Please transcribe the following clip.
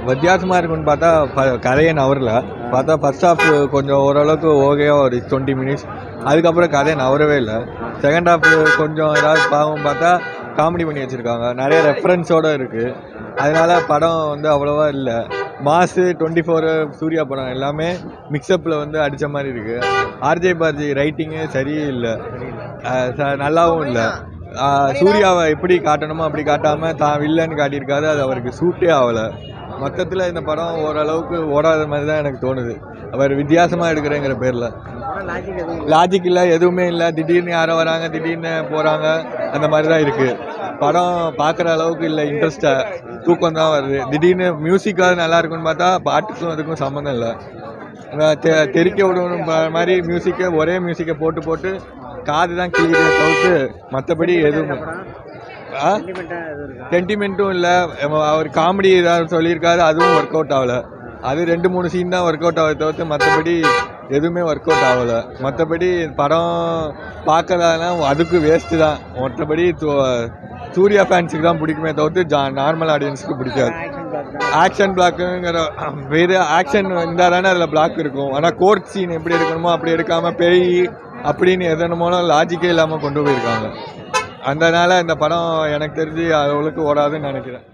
வித்தியாசமாக இருக்குன்னு பார்த்தா கதையை நவரல. பார்த்தா ஃபர்ஸ்ட் ஹாஃப் கொஞ்சம் ஓரளவுக்கு ஓகேவா ஒரு 20 மினிட்ஸ். அதுக்கப்புறம் கதையை நவரவே இல்லை. செகண்ட் ஹாஃப் கொஞ்சம் ஏதாவது பாவம் பார்த்தா காமெடி பண்ணி வச்சுருக்காங்க. நிறைய ரெஃபரன்ஸோடு இருக்குது. அதனால படம் வந்து அவ்வளோவா இல்லை. மாசு 24 சூர்யா படம் எல்லாமே மிக்சப்பில் வந்து அடித்த மாதிரி இருக்குது. ஆர்ஜே பாரதி ரைட்டிங்கு சரியே இல்லை, நல்லாவும் இல்லை. சூர்யாவை எப்படி காட்டணுமோ அப்படி காட்டாமல் தான் வில்லன்னு காட்டியிருக்காரு. அது அவருக்கு சூட்டே ஆகலை. மொத்தத்தில் இந்த படம் ஓரளவுக்கு ஓடாத மாதிரி தான் எனக்கு தோணுது. அவர் வித்தியாசமாக எடுக்கிறேங்கிற பேரில் லாஜிக் இல்லை, எதுவுமே இல்லை. திடீர்னு யாரோ வராங்க, திடீர்னு போகிறாங்க, அந்த மாதிரி தான் இருக்குது. படம் பார்க்குற அளவுக்கு இல்லை. இன்ட்ரெஸ்ட்டாக தூக்கம் தான் வருது. திடீர்னு மியூசிக்காக நல்லா இருக்குன்னு பார்த்தா பாட்டுக்கும் அதுக்கும் சம்மந்தம் இல்லை. தெறிக்க விடணும் மாதிரி மியூசிக்கை ஒரே மியூசிக்கை போட்டு போட்டு காது தான் கிளிக்கிறத தவிர்த்து மற்றபடி எதுவும் சென்டிமெண்ட்டும் இல்லை. அவர் காமெடி ஏதாவது சொல்லியிருக்காரு, அதுவும் ஒர்க் அவுட் ஆகலை. அது 2-3 சீன் தான் ஒர்க் அவுட் ஆகுது தவிர்த்து மற்றபடி எதுவுமே ஒர்க் அவுட் ஆகலை. மற்றபடி படம் பார்க்கலன்னா அதுக்கு வேஸ்ட்டு தான். மற்றபடி சூர்யா ஃபேன்ஸுக்கு தான் பிடிக்குமே தவிர்த்து நார்மல் ஆடியன்ஸுக்கு பிடிக்காது. ஆக்ஷன் பிளாக்குங்கிற வேறு ஆக்ஷன் இருந்தால் தானே அதில் பிளாக் இருக்கும். ஆனால் கோர்ட் சீன் எப்படி எடுக்கணுமோ அப்படி எடுக்காமல் பேய் அப்படின்னு எதனமோலும் லாஜிக்கே இல்லாமல் கொண்டு போயிருக்காங்க. அதனால் இந்த படம் எனக்கு தெரிஞ்சு அவ்வளோக்கு ஓடாதுன்னு நினைக்கிறேன்.